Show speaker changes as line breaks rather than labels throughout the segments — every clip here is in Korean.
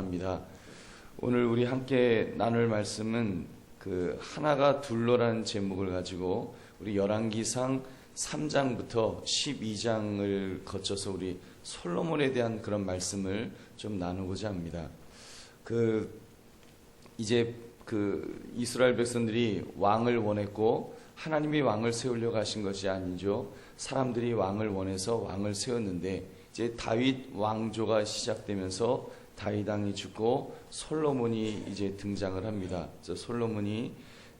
원합니다. 오늘 우리 함께 나눌 말씀은 그 하나가 둘로라는 제목을 가지고 우리 열왕기상 3장부터 12장을 거쳐서 우리 솔로몬에 대한 그런 말씀을 좀 나누고자 합니다. 이제 이스라엘 백성들이 왕을 원했고 하나님이 왕을 세우려고 하신 것이 아니죠. 사람들이 왕을 원해서 왕을 세웠는데 이제 다윗 왕조가 시작되면서 다윗 왕이 죽고 솔로몬이 이제 등장을 합니다. 그래서 솔로몬이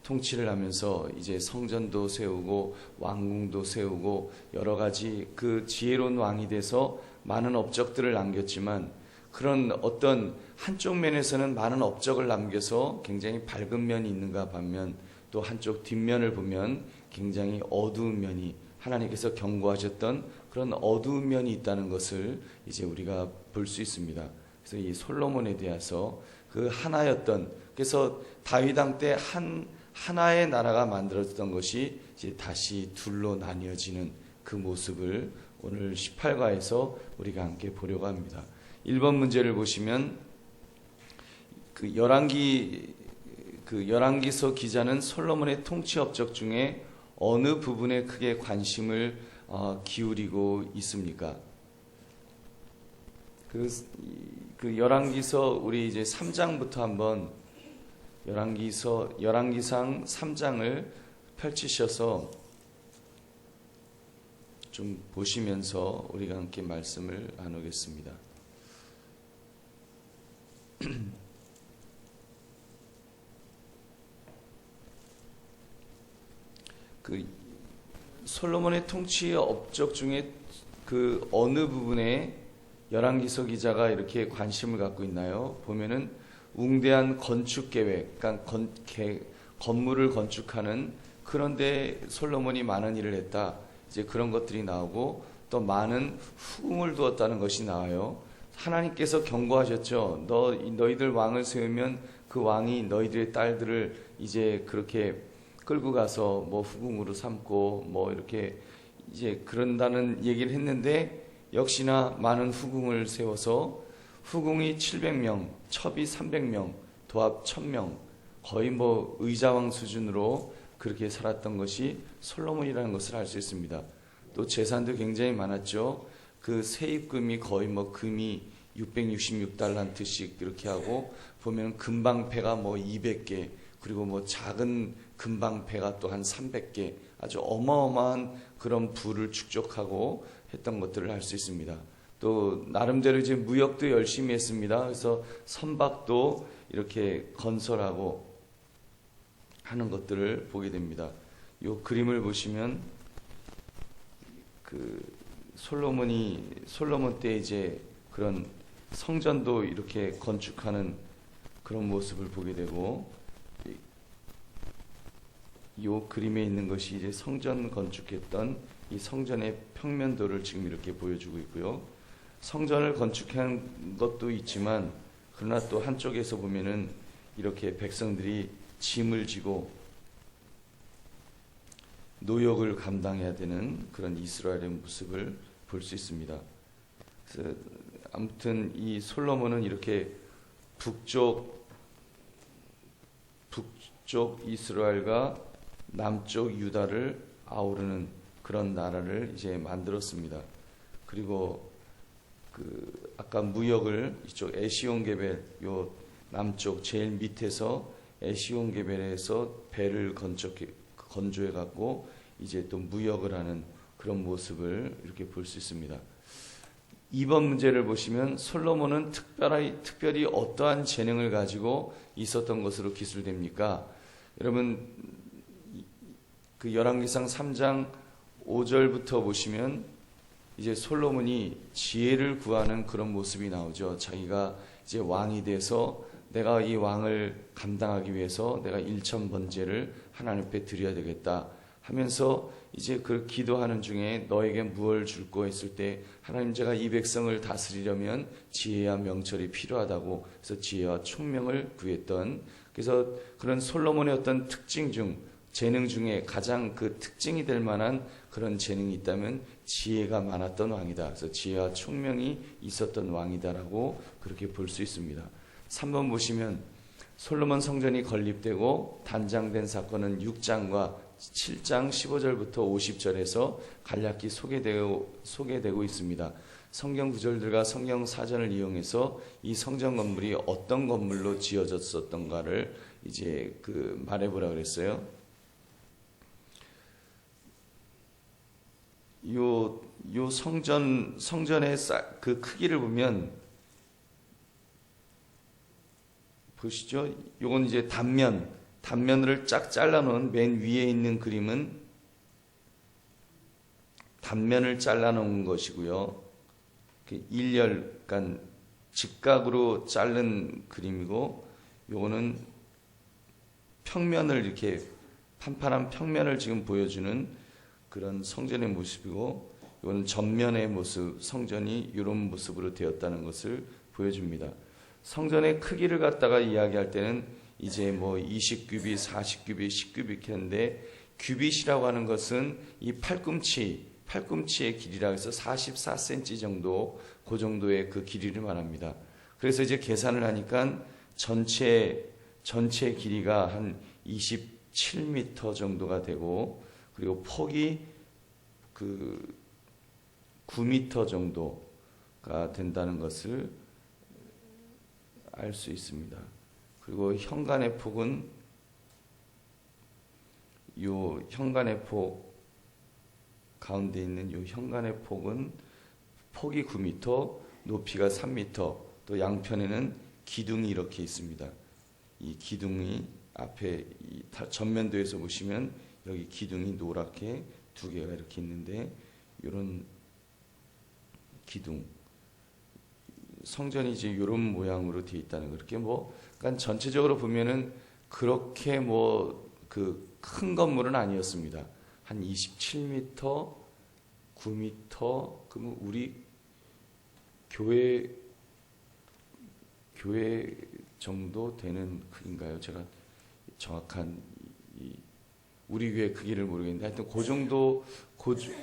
통치를 하면서 이제 성전도 세우고 왕궁도 세우고 여러 가지 그 지혜로운 왕이 돼서 많은 업적들을 남겼지만 그런 어떤 한쪽 면에서는 많은 업적을 남겨서 굉장히 밝은 면이 있는가 반면 또 한쪽 뒷면을 보면 굉장히 어두운 면이 하나님께서 경고하셨던 그런 어두운 면이 있다는 것을 이제 우리가 볼 수 있습니다. 그래서 이 솔로몬에 대해서 그 하나였던 그래서 다윗 왕 때 하나의 나라가 만들어졌던 것이 이제 다시 둘로 나뉘어지는 그 모습을 오늘 18과에서 우리가 함께 보려고 합니다. 1번 문제를 보시면 열왕기서 기자는 솔로몬의 통치 업적 중에 어느 부분에 크게 관심을 기울이고 있습니까? 열왕기서 우리 이제 3장부터 한번 열왕기상 3장을 펼치셔서 좀 보시면서 우리가 함께 말씀을 나누겠습니다. 솔로몬의 통치의 업적 중에 그 어느 부분에 열왕기서 기자가 이렇게 관심을 갖고 있나요? 보면은 웅대한 건축 계획, 그러니까 건물을 건축하는 그런데 솔로몬이 많은 일을 했다. 이제 그런 것들이 나오고 또 많은 후궁을 두었다는 것이 나와요. 하나님께서 경고하셨죠. 너희들 왕을 세우면 그 왕이 너희들의 딸들을 이제 그렇게 끌고 가서 뭐 후궁으로 삼고 뭐 이렇게 이제 그런다는 얘기를 했는데 역시나 많은 후궁을 세워서 후궁이 700명, 첩이 300명, 도합 1000명, 거의 뭐 의자왕 수준으로 그렇게 살았던 것이 솔로몬이라는 것을 알 수 있습니다. 또 재산도 굉장히 많았죠. 그 세입금이 거의 뭐 금이 666달란트씩 이렇게 하고 보면 금방패가 뭐 200개 그리고 뭐 작은 금방패가 또 한 300개 아주 어마어마한 그런 부를 축적하고 했던 것들을 알 수 있습니다. 또 나름대로 이제 무역도 열심히 했습니다. 그래서 선박도 이렇게 건설하고 하는 것들을 보게 됩니다. 이 그림을 보시면 솔로몬 때 이제 그런 성전도 이렇게 건축하는 그런 모습을 보게 되고 이 그림에 있는 것이 이제 성전 건축했던 이 성전의 평면도를 지금 이렇게 보여주고 있고요. 성전을 건축한 것도 있지만 그러나 또 한쪽에서 보면은 이렇게 백성들이 짐을 지고 노역을 감당해야 되는 그런 이스라엘의 모습을 볼 수 있습니다. 그래서 아무튼 이 솔로몬은 이렇게 북쪽 이스라엘과 남쪽 유다를 아우르는 그런 나라를 이제 만들었습니다. 그리고 아까 무역을 이쪽 에시온게벨 요 남쪽 제일 밑에서 에시온게벨에서 배를 건조해 갖고 이제 또 무역을 하는 그런 모습을 이렇게 볼 수 있습니다. 2번 문제를 보시면 솔로몬은 특별히 어떠한 재능을 가지고 있었던 것으로 기술됩니까? 여러분 열왕기상 3장 5절부터 보시면 이제 솔로몬이 지혜를 구하는 그런 모습이 나오죠. 자기가 이제 왕이 돼서 내가 이 왕을 감당하기 위해서 내가 일천번제를 하나님 앞에 드려야 되겠다 하면서 이제 그 기도하는 중에 너에게 무엇을 줄고 했을 때 하나님 제가 이 백성을 다스리려면 지혜와 명철이 필요하다고 해서 지혜와 총명을 구했던 그래서 그런 솔로몬의 어떤 재능 중에 가장 그 특징이 될 만한 그런 재능이 있다면 지혜가 많았던 왕이다. 그래서 지혜와 총명이 있었던 왕이다라고 그렇게 볼 수 있습니다. 3번 보시면 솔로몬 성전이 건립되고 단장된 사건은 6장과 7장 15절부터 50절에서 간략히 소개되고 있습니다. 성경 구절들과 성경 사전을 이용해서 이 성전 건물이 어떤 건물로 지어졌었던가를 이제 말해보라 그랬어요. 요 성전의 그 크기를 보면 보시죠. 요건 이제 단면을 쫙 잘라놓은 맨 위에 있는 그림은 단면을 잘라놓은 것이고요. 그러니까 직각으로 자른 그림이고, 요거는 평면을 이렇게 판판한 평면을 지금 보여주는 그런 성전의 모습이고, 이거는 전면의 모습, 성전이 이런 모습으로 되었다는 것을 보여줍니다. 성전의 크기를 갖다가 이야기할 때는 이제 뭐 20규빗, 40규빗, 10규빗 했는데, 규빗이라고 하는 것은 이 팔꿈치의 길이라고 해서 44cm 정도, 그 정도의 그 길이를 말합니다. 그래서 이제 계산을 하니까 전체 길이가 한 27m 정도가 되고, 그리고 폭이 9m 정도가 된다는 것을 알 수 있습니다. 그리고 현관의 폭은 요 현관의 폭 가운데 있는 요 현관의 폭은 폭이 9m, 높이가 3m, 또 양편에는 기둥이 이렇게 있습니다. 이 기둥이 앞에 이 전면도에서 보시면 여기 기둥이 노랗게 두 개가 이렇게 있는데, 이런 기둥, 성전이 이제 이런 모양으로 되어 있다는 거. 그렇게 그러니까 전체적으로 보면은 그렇게 큰 건물은 아니었습니다. 한 27m, 9m, 그러면 우리 교회 정도 되는 크기인가요? 제가 정확한 우리 교회 크기를 모르겠는데, 하여튼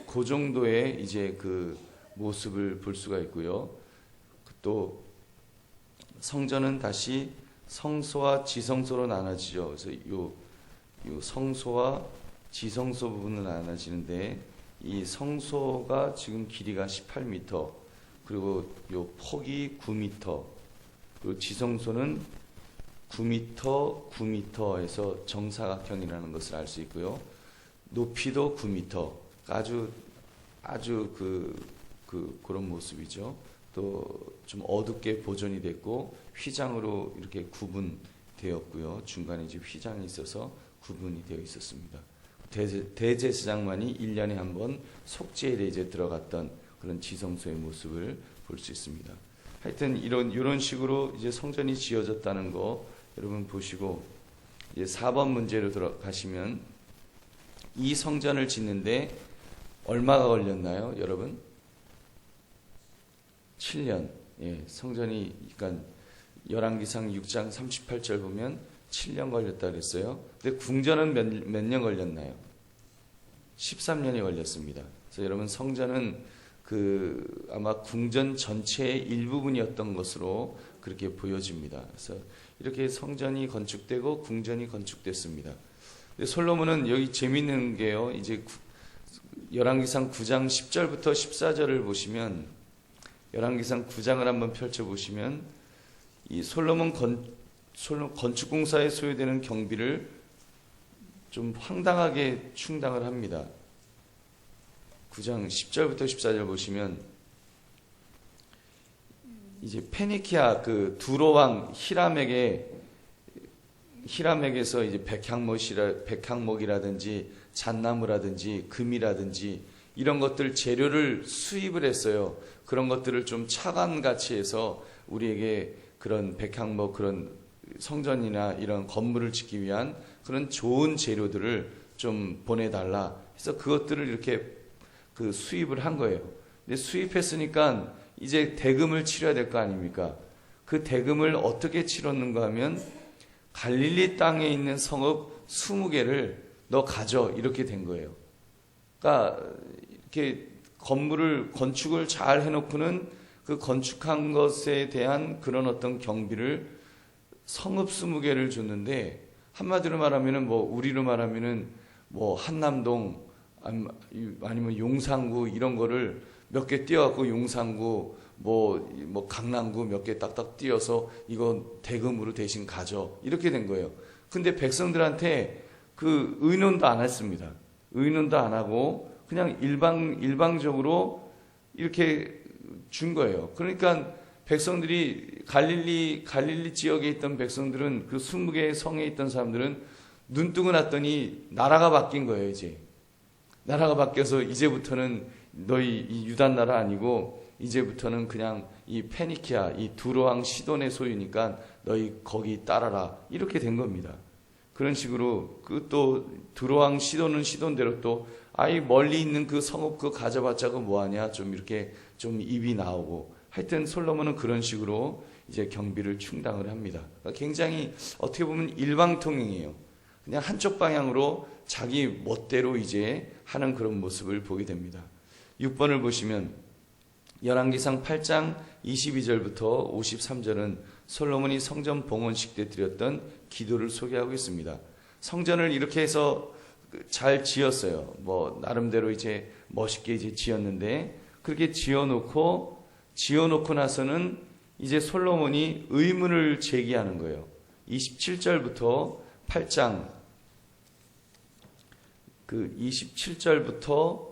그 정도의 이제 그 모습을 볼 수가 있고요. 또 성전은 다시 성소와 지성소로 나눠지죠. 그래서 요 성소와 지성소 부분은 나눠지는데, 이 성소가 지금 길이가 18m, 그리고 요 폭이 9m, 그리고 지성소는 9m에서 정사각형이라는 것을 알 수 있고요. 높이도 9m, 아주 그런 모습이죠. 또 좀 어둡게 보존이 됐고, 휘장으로 이렇게 구분되었고요. 중간에 이제 휘장이 있어서 구분이 되어 있었습니다. 대제사장만이 1년에 한 번 속죄일에 이제 들어갔던 그런 지성소의 모습을 볼 수 있습니다. 하여튼 이런 식으로 이제 성전이 지어졌다는 거 여러분 보시고, 이제 4번 문제로 들어가시면, 이 성전을 짓는데 얼마가 걸렸나요, 여러분? 7년. 예, 성전이, 그러니까 열왕기상 6장 38절 보면 7년 걸렸다 그랬어요. 근데 궁전은 몇 년 걸렸나요? 13년이 걸렸습니다. 그래서 여러분, 성전은 아마 궁전 전체의 일부분이었던 것으로 그렇게 보여집니다. 그래서 이렇게 성전이 건축되고 궁전이 건축됐습니다. 근데 솔로몬은 여기 재미있는 게요, 이제 열왕기상 9장 10절부터 14절을 보시면, 열왕기상 9장을 한번 펼쳐보시면, 이 솔로몬 건축공사에 소요되는 경비를 좀 황당하게 충당을 합니다. 9장 10절부터 14절 보시면, 이제 페니키아 두로 왕 히람에게서 이제 백향목이라든지 잣나무라든지 금이라든지 이런 것들 재료를 수입을 했어요. 그런 것들을 좀 차관같이 해서 우리에게 그런 백향목, 그런 성전이나 이런 건물을 짓기 위한 그런 좋은 재료들을 좀 보내달라 해서 그것들을 이렇게 수입을 한 거예요. 근데 수입했으니까 이제 대금을 치러야 될 거 아닙니까? 그 대금을 어떻게 치렀는가 하면, 갈릴리 땅에 있는 성읍 20개를 너 가져, 이렇게 된 거예요. 그러니까 이렇게 건축을 잘 해놓고는 그 건축한 것에 대한 그런 어떤 경비를 성읍 20개를 줬는데, 한마디로 말하면은 우리로 말하면은 한남동 아니면 용산구 이런 거를 몇 개 띄워갖고 용산구 강남구 몇 개 딱딱 띄어서 이거 대금으로 대신 가져, 이렇게 된 거예요. 근데 백성들한테 그 의논도 안 했습니다. 의논도 안 하고 그냥 일방적으로 이렇게 준 거예요. 그러니까 백성들이 갈릴리 지역에 있던 백성들은, 그 20개의 성에 있던 사람들은 눈 뜨고 났더니 나라가 바뀐 거예요. 이제 나라가 바뀌어서 이제부터는 너희 이 유다 나라 아니고 이제부터는 그냥 이 페니키아, 이 두로왕 시돈의 소유니까 너희 거기 따라라, 이렇게 된 겁니다. 그런 식으로 또 두로왕 시돈은 시돈대로 또 아이 멀리 있는 그 성읍 그 가져봤자 그 뭐하냐, 좀 이렇게 좀 입이 나오고, 하여튼 솔로몬은 그런 식으로 이제 경비를 충당을 합니다. 그러니까 굉장히 어떻게 보면 일방통행이에요. 그냥 한쪽 방향으로 자기 멋대로 이제 하는 그런 모습을 보게 됩니다. 6번을 보시면 열왕기상 8장 22절부터 53절은 솔로몬이 성전 봉헌식 때 드렸던 기도를 소개하고 있습니다. 성전을 이렇게 해서 잘 지었어요. 나름대로 이제 멋있게 이제 지었는데, 그렇게 지어놓고 나서는 이제 솔로몬이 의문을 제기하는 거예요. 27절부터 8장 27절부터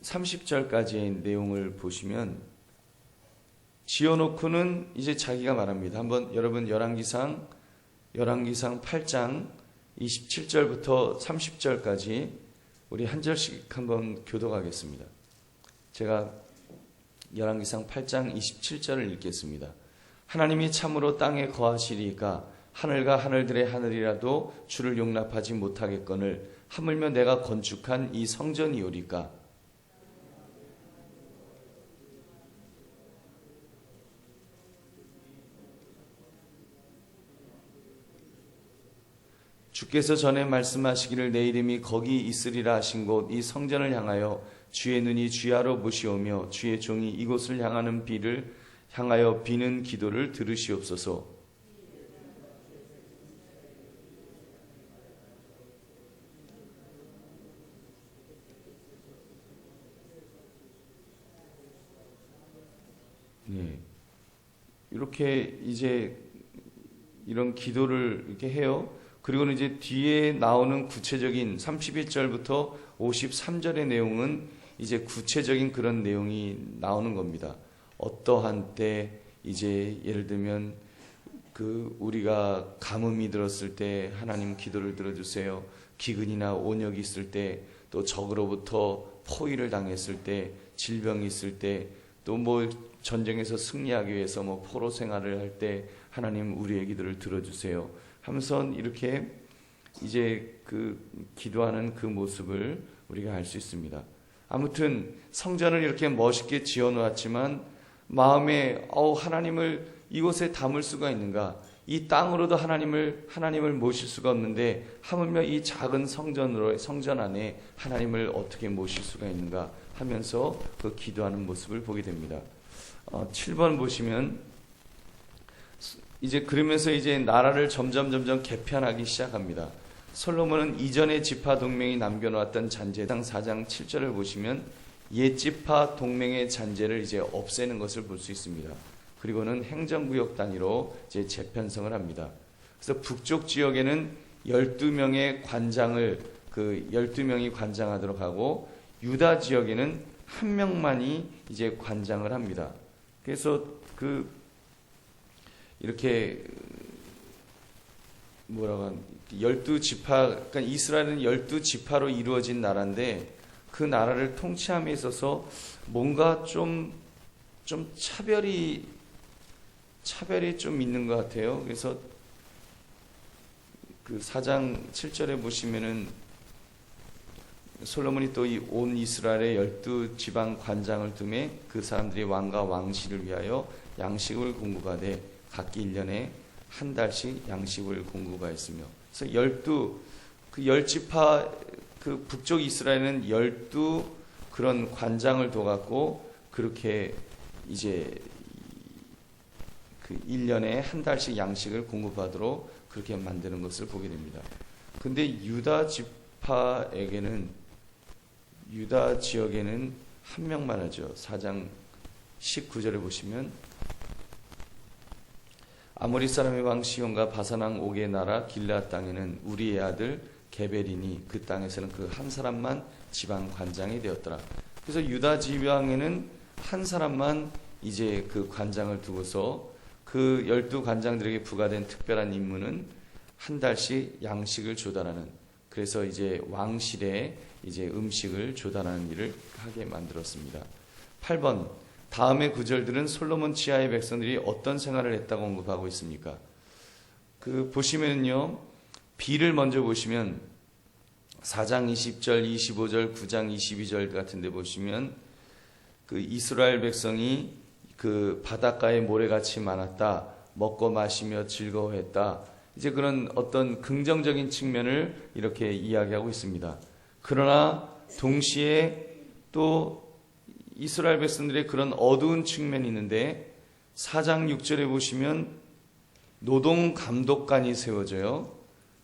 30절까지의 내용을 보시면, 지어놓고는 이제 자기가 말합니다. 한번 여러분 열왕기상 8장 27절부터 30절까지 우리 한 절씩 한번 교독하겠습니다. 제가 열왕기상 8장 27절을 읽겠습니다. 하나님이 참으로 땅에 거하시리이까 하늘과 하늘들의 하늘이라도 주를 용납하지 못하겠거늘 하물며 내가 건축한 이 성전이오리까. 주께서 전에 말씀하시기를 내 이름이 거기 있으리라 하신 곳 이 성전을 향하여 주의 눈이 주야로 보시오며 주의 종이 이곳을 향하는 비를 향하여 비는 기도를 들으시옵소서. 네, 이렇게 이제 이런 기도를 이렇게 해요. 그리고는 이제 뒤에 나오는 구체적인 31절부터 53절의 내용은 이제 구체적인 그런 내용이 나오는 겁니다. 어떠한 때 이제 예를 들면 우리가 가뭄이 들었을 때 하나님 기도를 들어주세요. 기근이나 온역이 있을 때, 또 적으로부터 포위를 당했을 때, 질병이 있을 때, 또 전쟁에서 승리하기 위해서 포로 생활을 할 때 하나님 우리의 기도를 들어주세요 하면서 이렇게 이제 기도하는 그 모습을 우리가 알 수 있습니다. 아무튼 성전을 이렇게 멋있게 지어 놓았지만 마음에 하나님을 이곳에 담을 수가 있는가? 이 땅으로도 하나님을 모실 수가 없는데 하물며 이 작은 성전 안에 하나님을 어떻게 모실 수가 있는가 하면서 그 기도하는 모습을 보게 됩니다. 7번 보시면 이제 그러면서 이제 나라를 점점 개편하기 시작합니다. 솔로몬은 이전의 지파 동맹이 남겨놓았던 잔재당 4장 7절을 보시면 옛 지파 동맹의 잔재를 이제 없애는 것을 볼 수 있습니다. 그리고는 행정구역 단위로 이제 재편성을 합니다. 그래서 북쪽 지역에는 12명의 관장을 12명이 관장하도록 하고, 유다 지역에는 1명만이 이제 관장을 합니다. 그래서 이렇게 12지파, 그러니까 이스라엘은 12지파로 이루어진 나라인데 그 나라를 통치함에 있어서 뭔가 좀 차별이 좀 있는 것 같아요. 그래서 4장 7절에 보시면은 솔로몬이 또 이 온 이스라엘의 12지방 관장을 두매 그 사람들이 왕과 왕실을 위하여 양식을 공급하되 각기 1년에 한 달씩 양식을 공급하였으며, 그래서 10지파 북쪽 이스라엘은 12 그런 관장을 둬갖고 그렇게 이제 그 1년에 한 달씩 양식을 공급하도록 그렇게 만드는 것을 보게 됩니다. 근데 유다 지역에는 한 명만 하죠. 4장 19절에 보시면 아모리 사람의 왕 시온과 바산 왕 옥의 나라 길르앗 땅에는 우리의 아들 게벨이니 그 땅에서는 그 한 사람만 지방 관장이 되었더라. 그래서 유다 지방에는 한 사람만 이제 그 관장을 두고서 그 12관장들에게 부과된 특별한 임무는 한 달씩 양식을 조달하는, 그래서 이제 왕실에 이제 음식을 조달하는 일을 하게 만들었습니다. 8번 다음의 구절들은 솔로몬 치하의 백성들이 어떤 생활을 했다고 언급하고 있습니까? 그 보시면요, 비를 먼저 보시면 4장 20절, 25절, 9장 22절 같은 데 보시면 그 이스라엘 백성이 그 바닷가에 모래같이 많았다, 먹고 마시며 즐거워했다, 이제 그런 어떤 긍정적인 측면을 이렇게 이야기하고 있습니다. 그러나 동시에 또 이스라엘 백성들의 그런 어두운 측면이 있는데 4장 6절에 보시면 노동 감독관이 세워져요.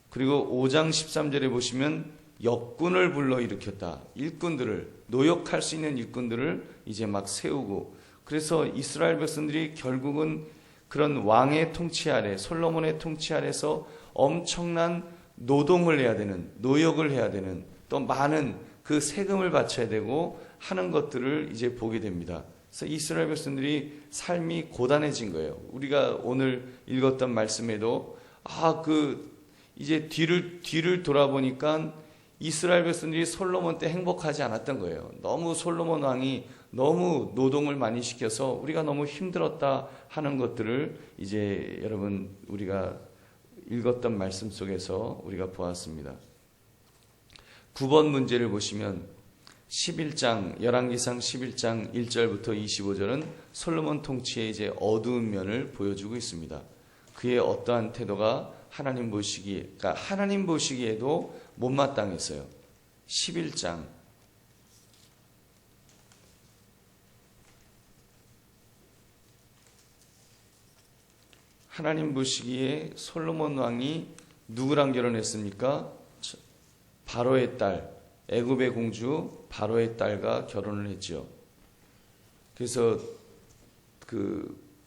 그리고 5장 13절에 보시면 역군을 불러일으켰다. 일꾼들을, 노역할 수 있는 일꾼들을 이제 막 세우고, 그래서 이스라엘 백성들이 결국은 그런 왕의 통치 아래, 솔로몬의 통치 아래서 엄청난 노동을 해야 되는, 노역을 해야 되는, 또 많은 그 세금을 바쳐야 되고 하는 것들을 이제 보게 됩니다. 그래서 이스라엘 백성들이 삶이 고단해진 거예요. 우리가 오늘 읽었던 말씀에도 이제 뒤를 돌아보니까 이스라엘 백성들이 솔로몬 때 행복하지 않았던 거예요. 너무 솔로몬 왕이 너무 노동을 많이 시켜서 우리가 너무 힘들었다 하는 것들을 이제 여러분 우리가 읽었던 말씀 속에서 우리가 보았습니다. 9번 문제를 보시면 11장, 열왕기상 11장 1절부터 25절은 솔로몬 통치의 이제 어두운 면을 보여주고 있습니다. 그의 어떠한 태도가 하나님 보시기에도 못마땅했어요. 11장 하나님 보시기에 솔로몬 왕이 누구랑 결혼했습니까? 바로의 딸, 애굽의 공주 바로의 딸과 결혼을 했죠. 그래서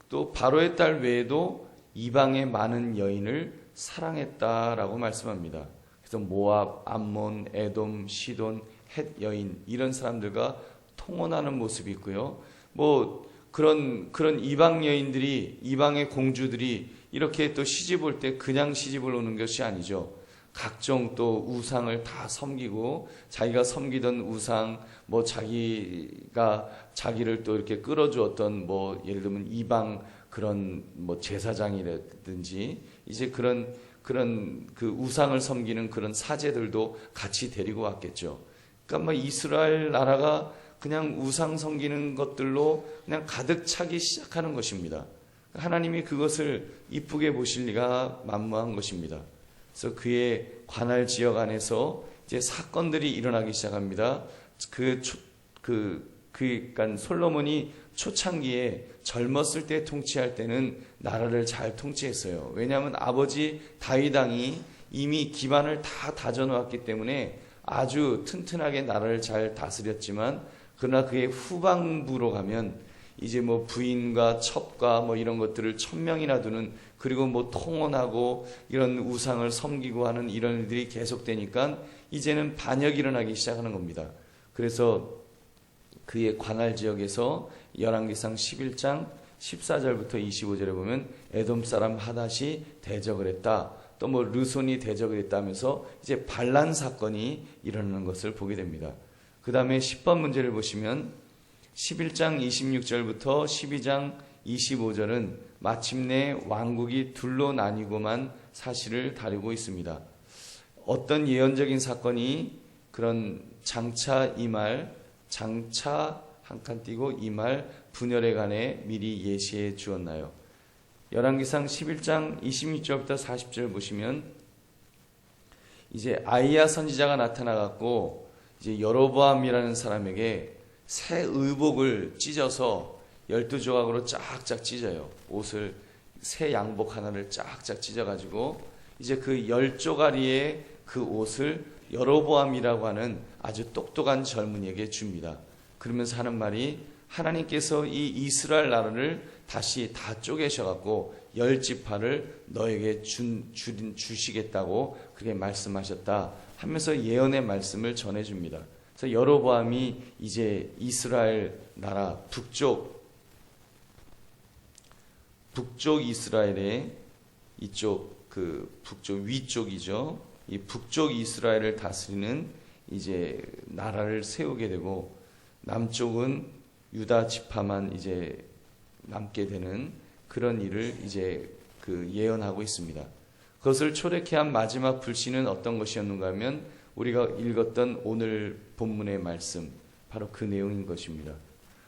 또 바로의 딸 외에도 이방의 많은 여인을 사랑했다라고 말씀합니다. 그래서 모압, 암몬, 에돔, 시돈, 헷 여인 이런 사람들과 통혼하는 모습이 있고요. 그런 이방 여인들이, 이방의 공주들이 이렇게 또 시집 올 때 그냥 시집을 오는 것이 아니죠. 각종 또 우상을 다 섬기고, 자기가 섬기던 우상, 자기를 또 이렇게 끌어주었던 예를 들면 이방 그런 제사장이라든지 이제 그런 그 우상을 섬기는 그런 사제들도 같이 데리고 왔겠죠. 그러니까 이스라엘 나라가 그냥 우상 섬기는 것들로 그냥 가득 차기 시작하는 것입니다. 하나님이 그것을 이쁘게 보실 리가 만무한 것입니다. 그래서 그의 관할 지역 안에서 이제 사건들이 일어나기 시작합니다. 그러니까 솔로몬이 초창기에 젊었을 때 통치할 때는 나라를 잘 통치했어요. 왜냐하면 아버지 다윗 왕이 이미 기반을 다 다져놓았기 때문에 아주 튼튼하게 나라를 잘 다스렸지만, 그러나 그의 후반부로 가면 이제 부인과 첩과 이런 것들을 1000명이나 두는, 그리고 통혼하고 이런 우상을 섬기고 하는 이런 일들이 계속되니까 이제는 반역이 일어나기 시작하는 겁니다. 그래서 그의 관할 지역에서 열왕기상 11장 14절부터 25절에 보면 에돔 사람 하닷이 대적을 했다, 또 르손이 대적을 했다면서 이제 반란 사건이 일어나는 것을 보게 됩니다. 그 다음에 10번 문제를 보시면 11장 26절부터 12장 25절은 마침내 왕국이 둘로 나뉘고만 사실을 다루고 있습니다. 어떤 예언적인 사건이 그런 장차 한 칸 띄고 이말 분열에 관해 미리 예시해 주었나요? 열왕기상 11장 26절부터 40절 보시면 이제 아이야 선지자가 나타나갖고 이제 여로보암이라는 사람에게 새 의복을 찢어서 12조각으로 쫙쫙 찢어요. 옷을 새 양복 하나를 쫙쫙 찢어가지고 이제 그 10조가리의 그 옷을 여로보암이라고 하는 아주 똑똑한 젊은이에게 줍니다. 그러면서 하는 말이 하나님께서 이 이스라엘 나라를 다시 다 쪼개셔갖고 10지파를 너에게 주시겠다고 그렇게 말씀하셨다 하면서 예언의 말씀을 전해줍니다. 그래서 여로보암이 이제 이스라엘 나라 북쪽 이스라엘의 이쪽 그 북쪽 위쪽이죠. 이 북쪽 이스라엘을 다스리는 이제 나라를 세우게 되고 남쪽은 유다 지파만 이제 남게 되는 그런 일을 이제 그 예언하고 있습니다. 그것을 초래케 한 마지막 불씨는 어떤 것이었는가 하면 우리가 읽었던 오늘 본문의 말씀 바로 그 내용인 것입니다.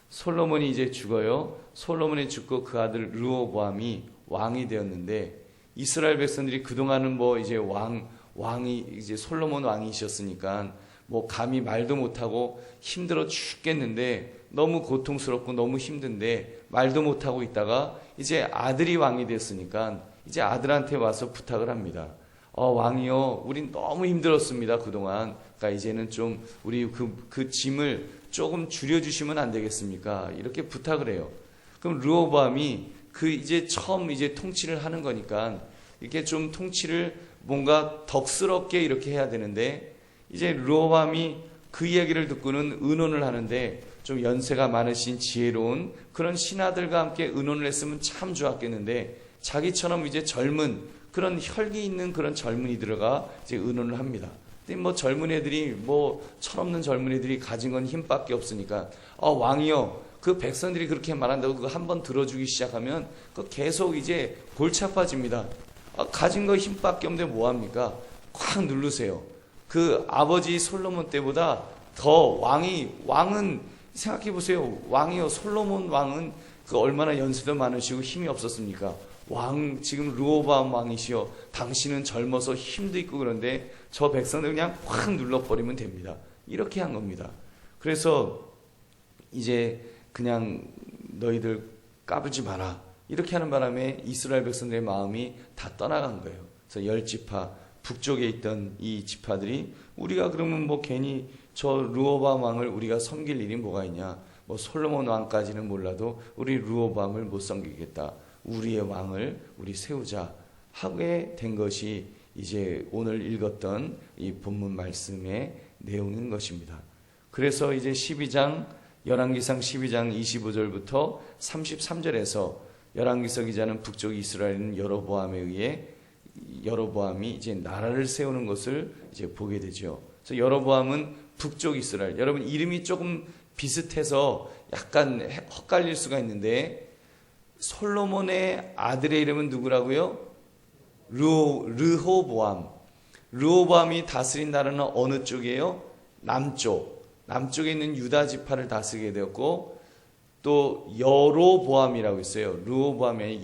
솔로몬이 이제 죽어요. 솔로몬이 죽고 그 아들 르호보암이 왕이 되었는데 이스라엘 백성들이 그동안은 뭐 이제 왕이 이제 솔로몬 왕이셨으니까 뭐 감히 말도 못하고 힘들어 죽겠는데 너무 고통스럽고 너무 힘든데 말도 못하고 있다가 이제 아들이 왕이 됐으니까 이제 아들한테 와서 부탁을 합니다. 왕이요, 우린 너무 힘들었습니다 그동안. 그러니까 이제는 좀 우리 그 짐을 조금 줄여주시면 안 되겠습니까? 이렇게 부탁을 해요. 그럼 르호보암이 그 이제 처음 이제 통치를 하는 거니까 이렇게 좀 통치를 뭔가 덕스럽게 이렇게 해야 되는데 이제 르호보암이 그 이야기를 듣고는 의논을 하는데 좀 연세가 많으신 지혜로운 그런 신하들과 함께 의논을 했으면 참 좋았겠는데 자기처럼 이제 젊은 그런 혈기 있는 그런 젊은이들과 이제 의논을 합니다. 근데 뭐 젊은이들이 뭐 철없는 젊은이들이 가진 건 힘밖에 없으니까 왕이요, 그 백성들이 그렇게 말한다고 그거 한번 들어주기 시작하면 그 계속 이제 골치 아파집니다. 가진 거 힘밖에 없는데 뭐합니까? 콱 누르세요. 그 아버지 솔로몬 때보다 더 왕은 생각해 보세요. 왕이요, 솔로몬 왕은 그 얼마나 연세도 많으시고 힘이 없었습니까? 지금 르호보암 왕이시여, 당신은 젊어서 힘도 있고 그런데 저 백성들 그냥 확 눌러버리면 됩니다. 이렇게 한 겁니다. 그래서 이제 그냥 너희들 까불지 마라 이렇게 하는 바람에 이스라엘 백성들의 마음이 다 떠나간 거예요. 그래서 10지파 북쪽에 있던 이 지파들이 우리가 그러면 뭐 괜히 저 르호보암 왕을 우리가 섬길 일이 뭐가 있냐, 뭐 솔로몬 왕까지는 몰라도 우리 르호보암을 못 섬기겠다, 우리의 왕을 우리 세우자 하게 된 것이 이제 오늘 읽었던 이 본문 말씀의 내용인 것입니다. 그래서 이제 12장 열왕기상 12장 25절부터 33절에서 열왕기서 기자는 북쪽 이스라엘은 여로보암이 이제 나라를 세우는 것을 이제 보게 되죠. 그래서 여로보암은 북쪽 이스라엘. 여러분 이름이 조금 비슷해서 약간 헛갈릴 수가 있는데 솔로몬의 아들의 이름은 누구라고요? 르호보암. 르호보암이 다스린 나라는 어느 쪽이에요? 남쪽에 있는 유다 지파를 다스리게 되었고 또 여로보암이라고 있어요. 르호보암이 아니라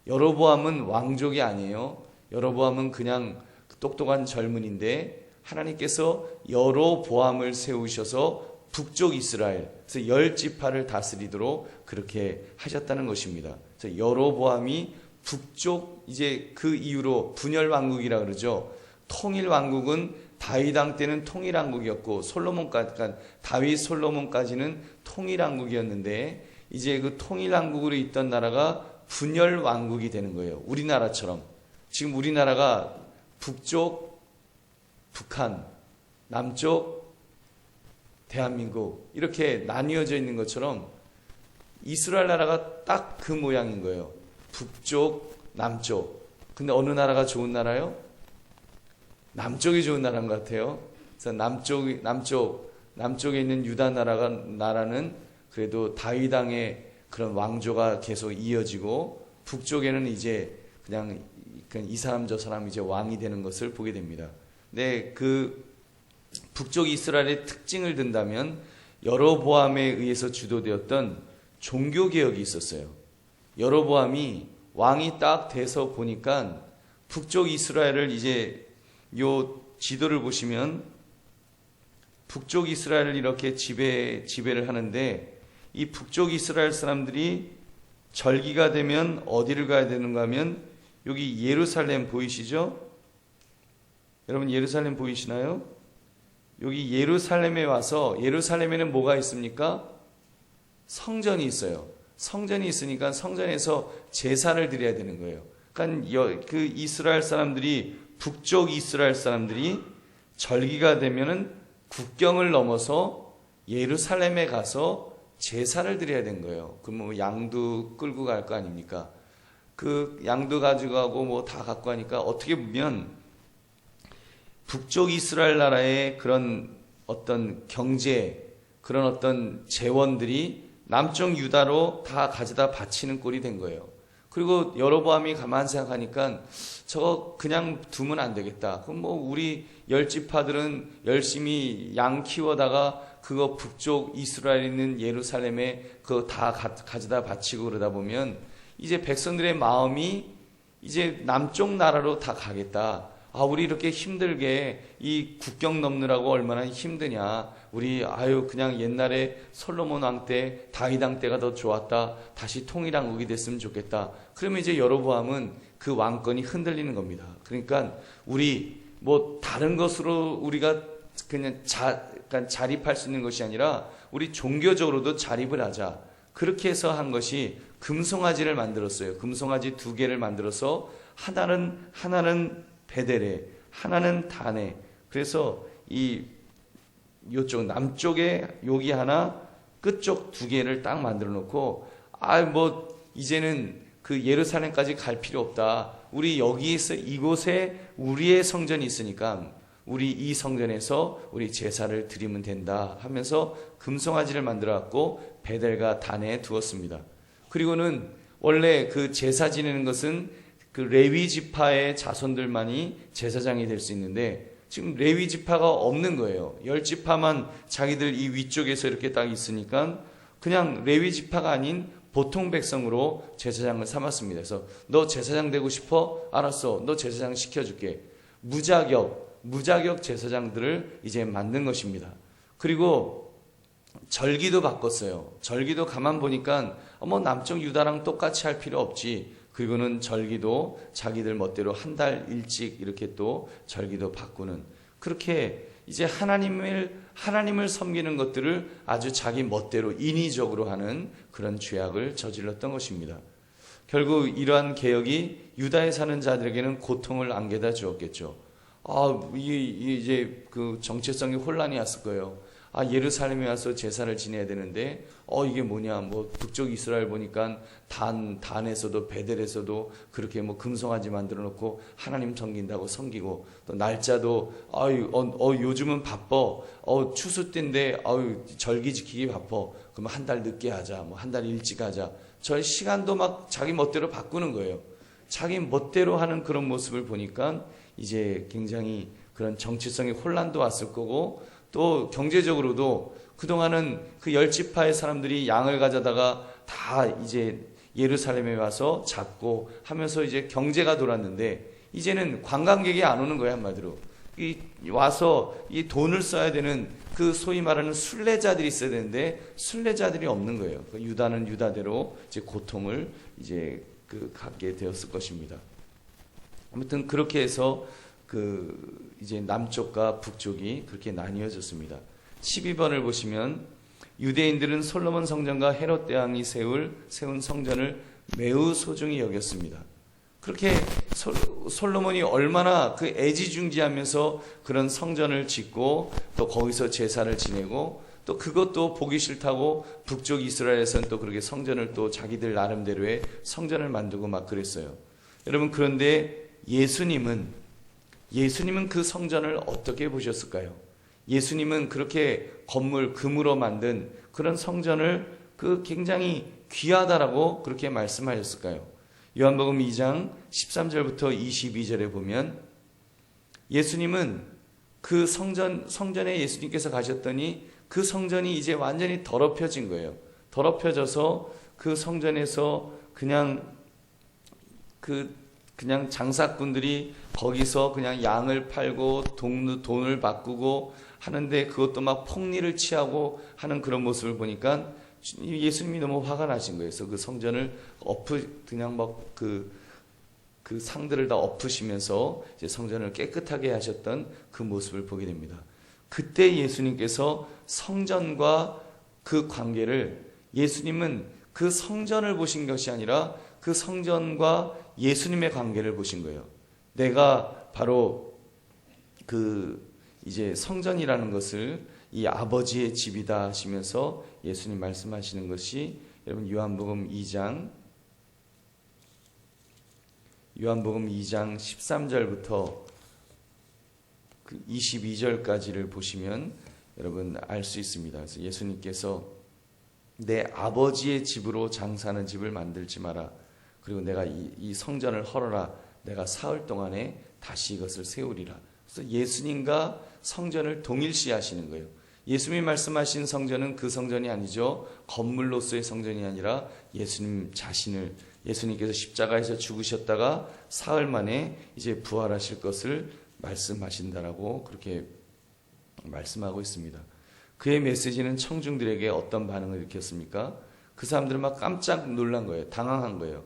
여로보암은 왕족이 아니에요. 여로보암은 그냥 똑똑한 젊은인데 하나님께서 여로보암을 세우셔서 북쪽 이스라엘, 그래서 10지파를 다스리도록 그렇게 하셨다는 것입니다. 그래서 여로보암이 북쪽, 이제 그 이후로 분열 왕국이라 그러죠. 통일 왕국은 다윗 왕 때는 통일 왕국이었고 다윗 솔로몬까지는 통일 왕국이었는데 이제 그 통일 왕국으로 있던 나라가 분열 왕국이 되는 거예요. 우리나라처럼 지금 우리나라가 북쪽 북한, 남쪽 대한민국 이렇게 나뉘어져 있는 것처럼 이스라엘 나라가 딱 그 모양인 거예요. 북쪽, 남쪽. 근데 어느 나라가 좋은 나라요? 남쪽이 좋은 나라인 것 같아요. 그래서 남쪽에 있는 유다 나라는 그래도 다윗 왕의 그런 왕조가 계속 이어지고 북쪽에는 이제 그냥 이 사람 저 사람 이제 왕이 되는 것을 보게 됩니다. 네, 그 북쪽 이스라엘의 특징을 든다면 여로보암에 의해서 주도되었던 종교 개혁이 있었어요. 여로보암이 왕이 딱 돼서 보니까 북쪽 이스라엘을 이제 요 지도를 보시면 북쪽 이스라엘을 이렇게 지배를 하는데 이 북쪽 이스라엘 사람들이 절기가 되면 어디를 가야 되는가 하면 여기 예루살렘 보이시죠? 여러분 예루살렘 보이시나요? 여기 예루살렘에 와서 예루살렘에는 뭐가 있습니까? 성전이 있어요. 성전이 있으니까 성전에서 제사를 드려야 되는 거예요. 그러니까 그 이스라엘 사람들이 북쪽 이스라엘 사람들이 절기가 되면은 국경을 넘어서 예루살렘에 가서 제사를 드려야 된 거예요. 그럼 뭐 양도 끌고 갈 거 아닙니까? 그 양도 가지고 가고 뭐 다 갖고 가니까 어떻게 보면 북쪽 이스라엘 나라의 그런 어떤 경제, 그런 어떤 재원들이 남쪽 유다로 다 가져다 바치는 꼴이 된 거예요. 그리고 여로보암이 가만 생각하니까 저거 그냥 두면 안 되겠다. 그럼 뭐 우리 열지파들은 열심히 양 키워다가 그거 북쪽 이스라엘에 있는 예루살렘에 그거 다 가져다 바치고 그러다 보면 이제 백성들의 마음이 이제 남쪽 나라로 다 가겠다. 아, 우리 이렇게 힘들게 이 국경 넘느라고 얼마나 힘드냐. 우리 그냥 옛날에 솔로몬 왕 때 다윗 왕 때가 더 좋았다. 다시 통일왕국이 됐으면 좋겠다. 그러면 이제 여로보암은 그 왕권이 흔들리는 겁니다. 그러니까 우리 뭐 다른 것으로 우리가 그냥 자립할 수 있는 것이 아니라 우리 종교적으로도 자립을 하자. 그렇게 해서 한 것이 금송아지를 만들었어요. 금송아지 2개를 만들어서 하나는 베델에, 하나는 단에. 그래서 요쪽 남쪽에 여기 하나, 끝쪽 2개를 딱 만들어 놓고 이제는 그 예루살렘까지 갈 필요 없다. 우리 여기에서 이곳에 우리의 성전이 있으니까 우리 이 성전에서 우리 제사를 드리면 된다 하면서 금송아지를 만들어 갖고 베델과 단에 두었습니다. 그리고는 원래 그 제사 지내는 것은 그 레위 지파의 자손들만이 제사장이 될 수 있는데 지금 레위 지파가 없는 거예요. 10지파만 자기들 이 위쪽에서 이렇게 딱 있으니까 그냥 레위 지파가 아닌 보통 백성으로 제사장을 삼았습니다. 그래서 너 제사장 되고 싶어? 알았어. 너 제사장 시켜줄게. 무자격 제사장들을 이제 만든 것입니다. 그리고 절기도 바꿨어요. 절기도 가만 보니까 남쪽 유다랑 똑같이 할 필요 없지. 그리고는 절기도 자기들 멋대로 한 달 일찍 이렇게 또 절기도 바꾸는, 그렇게 이제 하나님을 섬기는 것들을 아주 자기 멋대로 인위적으로 하는 그런 죄악을 저질렀던 것입니다. 결국 이러한 개혁이 유다에 사는 자들에게는 고통을 안겨다 주었겠죠. 이제 그 정체성이 혼란이 왔을 거예요. 예루살렘에 와서 제사를 지내야 되는데 이게 뭐냐, 뭐 북쪽 이스라엘 보니까 단에서도 베델에서도 그렇게 뭐 금송아지 만들어 놓고 하나님 섬기고 또 날짜도 요즘은 바빠, 추수 때인데 절기 지키기 바빠, 그러면 한 달 늦게 하자, 뭐 한 달 일찍 하자. 저 시간도 막 자기 멋대로 바꾸는 거예요. 자기 멋대로 하는 그런 모습을 보니까 이제 굉장히 그런 정치성의 혼란도 왔을 거고, 또 경제적으로도 그동안은 그 10지파의 사람들이 양을 가져다가 다 이제 예루살렘에 와서 잡고 하면서 이제 경제가 돌았는데 이제는 관광객이 안 오는 거예요. 한마디로 와서 이 돈을 써야 되는 그 소위 말하는 순례자들이 있어야 되는데 순례자들이 없는 거예요. 유다는 유다대로 이제 고통을 이제 갖게 되었을 것입니다. 아무튼 그렇게 해서 이제 남쪽과 북쪽이 그렇게 나뉘어졌습니다. 12번을 보시면 유대인들은 솔로몬 성전과 헤롯 대왕이 세운 성전을 매우 소중히 여겼습니다. 그렇게 솔로몬이 얼마나 그 애지중지하면서 그런 성전을 짓고 또 거기서 제사를 지내고 또 그것도 보기 싫다고 북쪽 이스라엘에서는 또 그렇게 성전을 또 자기들 나름대로의 성전을 만들고 막 그랬어요. 여러분, 그런데 예수님은 그 성전을 어떻게 보셨을까요? 예수님은 그렇게 금으로 만든 그런 성전을 굉장히 귀하다라고 그렇게 말씀하셨을까요? 요한복음 2장 13절부터 22절에 보면 예수님은 그 성전에 예수님께서 가셨더니 그 성전이 이제 완전히 더럽혀진 거예요. 더럽혀져서 그 성전에서 그냥 장사꾼들이 거기서 그냥 양을 팔고 돈을 바꾸고 하는데 그것도 막 폭리를 취하고 하는 그런 모습을 보니까 예수님이 너무 화가 나신 거예요. 그래서 그 성전을 그냥 막 그 상들을 다 엎으시면서 이제 성전을 깨끗하게 하셨던 그 모습을 보게 됩니다. 그때 예수님께서 성전과 그 관계를, 예수님은 그 성전을 보신 것이 아니라 그 성전과 예수님의 관계를 보신 거예요. 내가 바로 이제 성전이라는 것을 이 아버지의 집이다 하시면서 예수님 말씀하시는 것이, 여러분 요한복음 2장 13절부터 22절까지를 보시면 여러분 알 수 있습니다. 그래서 예수님께서 내 아버지의 집으로 장사하는 집을 만들지 마라. 그리고 내가 이 성전을 헐어라. 내가 사흘 동안에 다시 이것을 세우리라. 그래서 예수님과 성전을 동일시하시는 거예요. 예수님이 말씀하신 성전은 그 성전이 아니죠. 건물로서의 성전이 아니라 예수님 자신을, 예수님께서 십자가에서 죽으셨다가 사흘 만에 이제 부활하실 것을 말씀하신다라고 그렇게 말씀하고 있습니다. 그의 메시지는 청중들에게 어떤 반응을 일으켰습니까? 그 사람들은 막 깜짝 놀란 거예요. 당황한 거예요.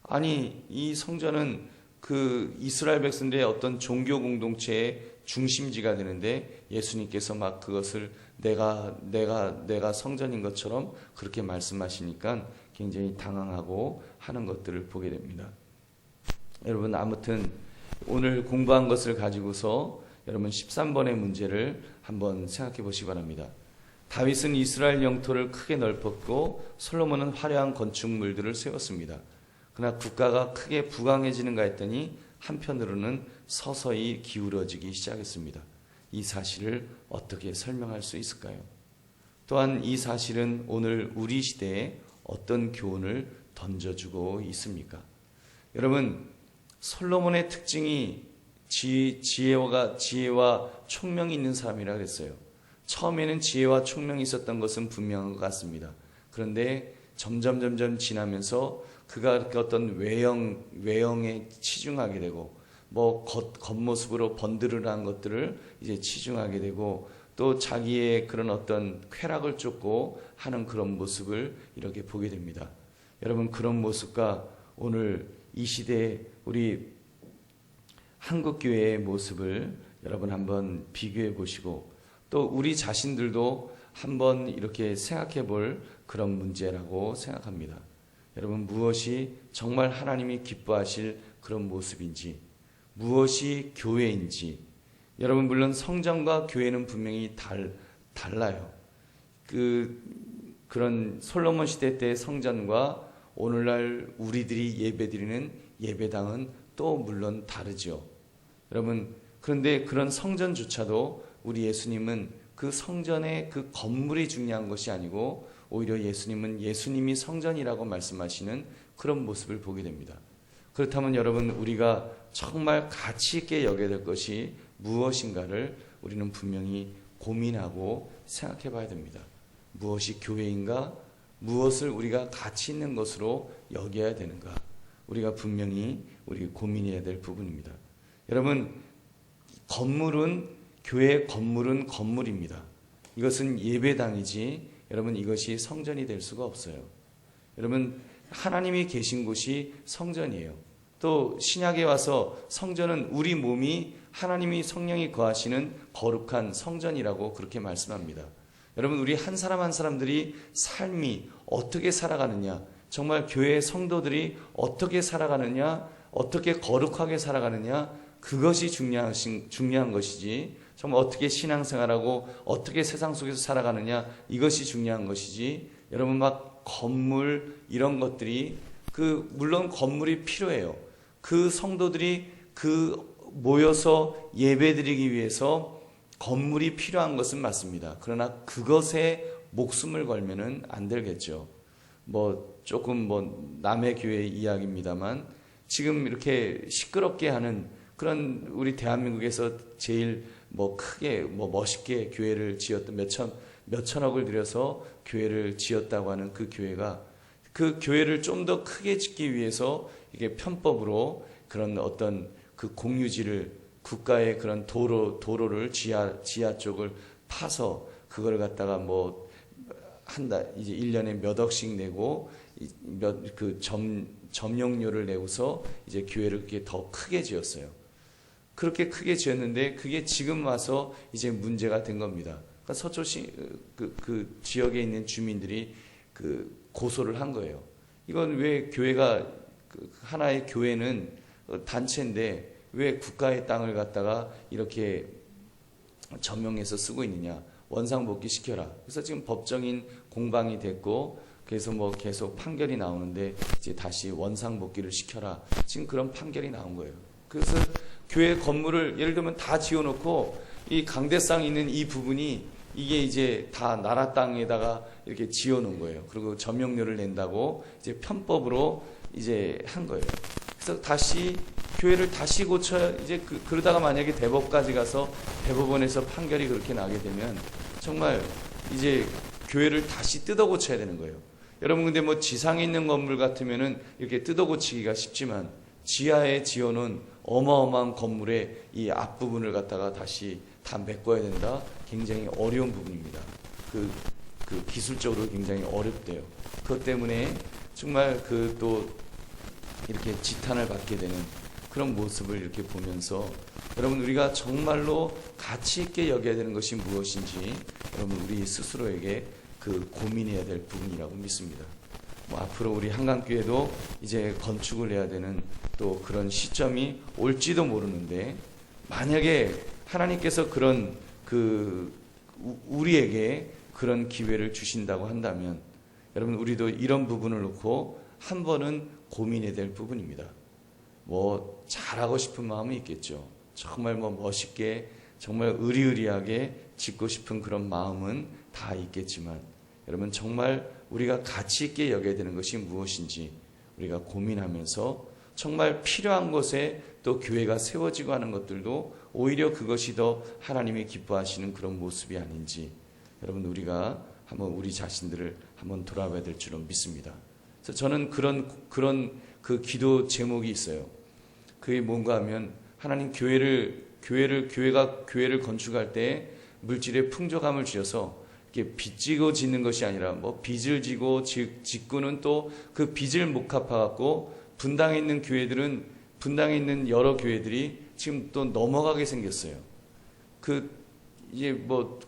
아니, 이 성전은 그 이스라엘 백성들의 어떤 종교 공동체의 중심지가 되는데 예수님께서 막 그것을 내가 성전인 것처럼 그렇게 말씀하시니까 굉장히 당황하고 하는 것들을 보게 됩니다. 여러분, 아무튼 오늘 공부한 것을 가지고서 여러분 13번의 문제를 한번 생각해 보시기 바랍니다. 다윗은 이스라엘 영토를 크게 넓혔고 솔로몬은 화려한 건축물들을 세웠습니다. 그러나 국가가 크게 부강해지는가 했더니 한편으로는 서서히 기울어지기 시작했습니다. 이 사실을 어떻게 설명할 수 있을까요? 또한 이 사실은 오늘 우리 시대에 어떤 교훈을 던져주고 있습니까? 여러분, 솔로몬의 특징이 지혜와 총명이 있는 사람이라 그랬어요. 처음에는 지혜와 총명이 있었던 것은 분명한 것 같습니다. 그런데 점점 지나면서 그가 어떤 외형에 치중하게 되고, 뭐 겉모습으로 번드르한 것들을 이제 치중하게 되고, 또 자기의 그런 어떤 쾌락을 쫓고 하는 그런 모습을 이렇게 보게 됩니다. 여러분, 그런 모습과 오늘 이 시대에 우리 한국교회의 모습을 여러분 한번 비교해 보시고, 또 우리 자신들도 한번 이렇게 생각해 볼 그런 문제라고 생각합니다. 여러분, 무엇이 정말 하나님이 기뻐하실 그런 모습인지, 무엇이 교회인지, 여러분 물론 성전과 교회는 분명히 달라요. 그런 솔로몬 시대 때의 성전과 오늘날 우리들이 예배드리는 예배당은 또 물론 다르죠. 여러분, 그런데 그런 성전조차도 우리 예수님은 그 성전의 그 건물이 중요한 것이 아니고 오히려 예수님은 예수님이 성전이라고 말씀하시는 그런 모습을 보게 됩니다. 그렇다면 여러분, 우리가 정말 가치 있게 여겨야 될 것이 무엇인가를 우리는 분명히 고민하고 생각해 봐야 됩니다. 무엇이 교회인가? 무엇을 우리가 가치 있는 것으로 여겨야 되는가? 우리가 분명히 고민해야 될 부분입니다. 여러분, 교회의 건물은 건물입니다. 이것은 예배당이지 여러분 이것이 성전이 될 수가 없어요. 여러분, 하나님이 계신 곳이 성전이에요. 또 신약에 와서 성전은 우리 몸이 하나님이 성령이 거하시는 거룩한 성전이라고 그렇게 말씀합니다. 여러분, 우리 한 사람 한 사람들이 삶이 어떻게 살아가느냐, 정말 교회의 성도들이 어떻게 살아가느냐, 어떻게 거룩하게 살아가느냐, 그것이 중요한 것이지, 정말 어떻게 신앙생활하고 어떻게 세상 속에서 살아가느냐, 이것이 중요한 것이지, 여러분 막 건물 이런 것들이 물론 건물이 필요해요. 그 성도들이 모여서 예배드리기 위해서 건물이 필요한 것은 맞습니다. 그러나 그것에 목숨을 걸면은 안 되겠죠. 조금 남의 교회 이야기입니다만, 지금 이렇게 시끄럽게 하는 그런 우리 대한민국에서 제일 크게 멋있게 교회를 지었던 몇천억을 들여서 교회를 지었다고 하는 그 교회가, 그 교회를 좀 더 크게 짓기 위해서 이게 편법으로 그런 어떤 그 공유지를, 국가의 그런 도로를 지하 쪽을 파서 그걸 갖다가 이제 1년에 몇 억씩 내고 점용료를 내고서 이제 교회를 그렇게 더 크게 지었어요. 그렇게 크게 지었는데 그게 지금 와서 이제 문제가 된 겁니다. 그러니까 서초시 그 지역에 있는 주민들이 고소를 한 거예요. 이건 왜 교회가 하나의 교회는 단체인데 왜 국가의 땅을 갖다가 이렇게 점용해서 쓰고 있느냐? 원상복귀 시켜라. 그래서 지금 법정인 공방이 됐고 그래서 뭐 계속 판결이 나오는데 이제 다시 원상복귀를 시켜라. 지금 그런 판결이 나온 거예요. 그래서 교회 건물을 예를 들면 다 지어놓고 이 강대상 있는 이 부분이 이게 이제 다 나라 땅에다가 이렇게 지어놓은 거예요. 그리고 점용료를 낸다고 이제 편법으로 이제 한 거예요. 그래서 다시 교회를 다시 고쳐 이제 그러다가 만약에 대법까지 가서 대법원에서 판결이 그렇게 나게 되면 정말 이제 교회를 다시 뜯어 고쳐야 되는 거예요. 여러분 근데 뭐 지상에 있는 건물 같으면은 이렇게 뜯어 고치기가 쉽지만 지하에 지어놓은 어마어마한 건물의 이 앞부분을 갖다가 다시 다 메꿔야 된다. 굉장히 어려운 부분입니다. 그 기술적으로 굉장히 어렵대요. 그것 때문에 정말 또 이렇게 지탄을 받게 되는 그런 모습을 이렇게 보면서 여러분 우리가 정말로 가치 있게 여겨야 되는 것이 무엇인지 여러분 우리 스스로에게 고민해야 될 부분이라고 믿습니다. 뭐 앞으로 우리 한강교회도 이제 건축을 해야 되는 또 그런 시점이 올지도 모르는데 만약에 하나님께서 그런 우리에게 그런 기회를 주신다고 한다면 여러분 우리도 이런 부분을 놓고 한 번은 고민해야 될 부분입니다. 뭐 잘하고 싶은 마음이 있겠죠. 정말 뭐 멋있게 정말 의리의리하게 짓고 싶은 그런 마음은 다 있겠지만 여러분 정말 우리가 가치 있게 여겨야 되는 것이 무엇인지 우리가 고민하면서 정말 필요한 곳에 또 교회가 세워지고 하는 것들도 오히려 그것이 더 하나님이 기뻐하시는 그런 모습이 아닌지 여러분 우리가 한번 우리 자신들을 한번 돌아봐야 될 줄로 믿습니다. 그래서 저는 그런 기도 제목이 있어요. 그게 뭔가 하면 하나님 교회가 교회를 건축할 때 물질의 풍족함을 주셔서 이렇게 빚지고 짓는 것이 아니라 뭐 빚을 지고 짓고는 또 그 빚을 못 갚아갖고 분당에 있는 여러 교회들이 지금 또 넘어가게 생겼어요. 이제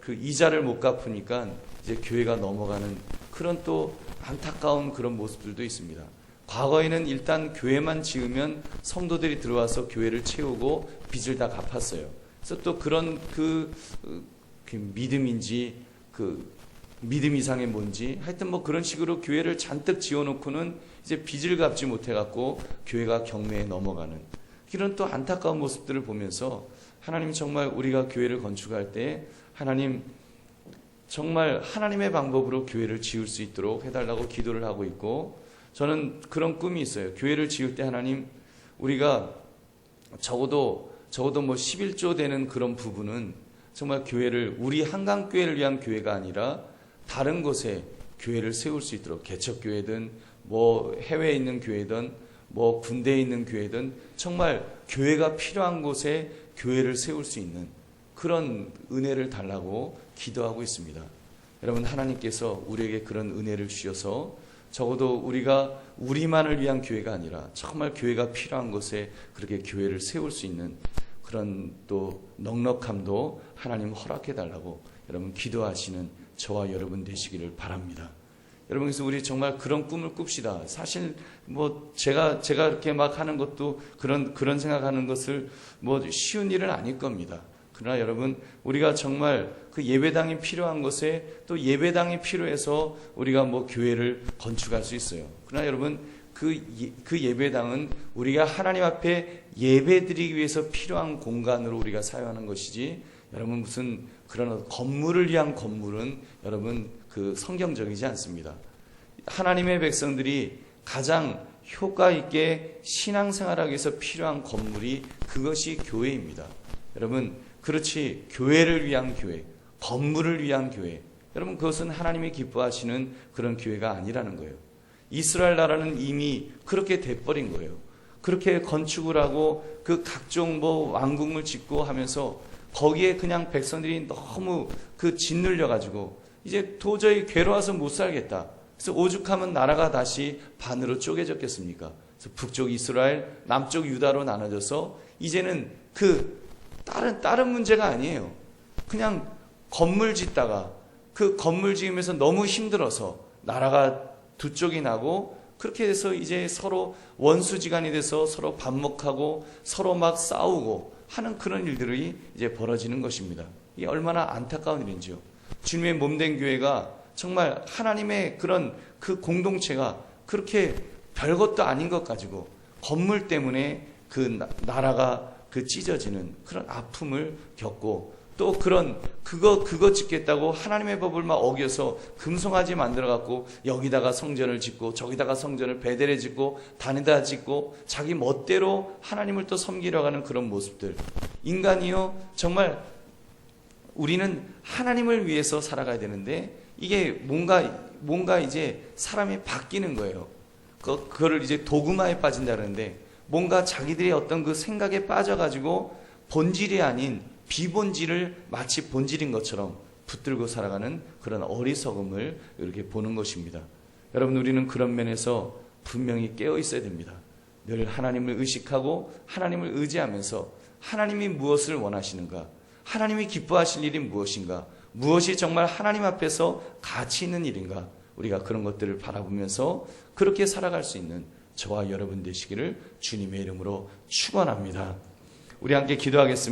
이자를 못 갚으니까 이제 교회가 넘어가는 그런 또 안타까운 그런 모습들도 있습니다. 과거에는 일단 교회만 지으면 성도들이 들어와서 교회를 채우고 빚을 다 갚았어요. 그래서 또 그런 믿음인지 믿음 이상의 뭔지 하여튼 뭐 그런 식으로 교회를 잔뜩 지어놓고는 이제 빚을 갚지 못해갖고 교회가 경매에 넘어가는 이런 또 안타까운 모습들을 보면서 하나님 정말 우리가 교회를 건축할 때 하나님 정말 하나님의 방법으로 교회를 지을 수 있도록 해달라고 기도를 하고 있고 저는 그런 꿈이 있어요. 교회를 지을 때 하나님 우리가 적어도 뭐 11조 되는 그런 부분은 정말 교회를 우리 한강교회를 위한 교회가 아니라 다른 곳에 교회를 세울 수 있도록 개척교회든 뭐 해외에 있는 교회든 뭐 군대에 있는 교회든 정말 교회가 필요한 곳에 교회를 세울 수 있는 그런 은혜를 달라고 기도하고 있습니다. 여러분 하나님께서 우리에게 그런 은혜를 주셔서 적어도 우리가 우리만을 위한 교회가 아니라 정말 교회가 필요한 곳에 그렇게 교회를 세울 수 있는 그런 또 넉넉함도 하나님 허락해 달라고 여러분 기도하시는 저와 여러분 되시기를 바랍니다. 여러분 그래서 우리 정말 그런 꿈을 꿉시다. 사실 뭐 제가 이렇게 막 하는 것도 그런 생각하는 것을 뭐 쉬운 일은 아닐 겁니다. 그러나 여러분 우리가 정말 그 예배당이 필요한 곳에 또 예배당이 필요해서 우리가 뭐 교회를 건축할 수 있어요. 그러나 여러분 그 예배당은 우리가 하나님 앞에 예배드리기 위해서 필요한 공간으로 우리가 사용하는 것이지 여러분 무슨 그런 건물을 위한 건물은 여러분 성경적이지 않습니다. 하나님의 백성들이 가장 효과 있게 신앙생활하기 위해서 필요한 건물이 그것이 교회입니다. 여러분 그렇지 교회를 위한 교회, 건물을 위한 교회 여러분 그것은 하나님이 기뻐하시는 그런 교회가 아니라는 거예요. 이스라엘 나라는 이미 그렇게 돼버린 거예요. 그렇게 건축을 하고 그 각종 뭐 왕궁을 짓고 하면서 거기에 그냥 백성들이 너무 짓눌려 가지고 이제 도저히 괴로워서 못 살겠다. 그래서 오죽하면 나라가 다시 반으로 쪼개졌겠습니까? 그래서 북쪽 이스라엘, 남쪽 유다로 나눠져서 이제는 그 다른 문제가 아니에요. 그냥 건물 짓다가 그 건물 지으면서 너무 힘들어서 나라가 두 쪽이 나고 그렇게 해서 이제 서로 원수지간이 돼서 서로 반목하고 서로 막 싸우고 하는 그런 일들이 이제 벌어지는 것입니다. 이게 얼마나 안타까운 일인지요. 주님의 몸된 교회가 정말 하나님의 그런 그 공동체가 그렇게 별것도 아닌 것 가지고 건물 때문에 그 나라가 그 찢어지는 그런 아픔을 겪고 또 그거 짓겠다고 하나님의 법을 막 어겨서 금송아지 만들어 갖고 여기다가 성전을 짓고 저기다가 성전을 베델에 짓고 단에다 짓고 자기 멋대로 하나님을 또 섬기려 하는 그런 모습들. 인간이요, 정말 우리는 하나님을 위해서 살아가야 되는데 이게 뭔가 이제 사람이 바뀌는 거예요. 그거를 이제 도그마에 빠진다 그러는데 뭔가 자기들의 어떤 그 생각에 빠져가지고 본질이 아닌 비본질을 마치 본질인 것처럼 붙들고 살아가는 그런 어리석음을 이렇게 보는 것입니다. 여러분, 우리는 그런 면에서 분명히 깨어 있어야 됩니다. 늘 하나님을 의식하고 하나님을 의지하면서 하나님이 무엇을 원하시는가, 하나님이 기뻐하실 일이 무엇인가, 무엇이 정말 하나님 앞에서 가치 있는 일인가, 우리가 그런 것들을 바라보면서 그렇게 살아갈 수 있는 저와 여러분 되시기를 주님의 이름으로 축원합니다. 우리 함께 기도하겠습니다.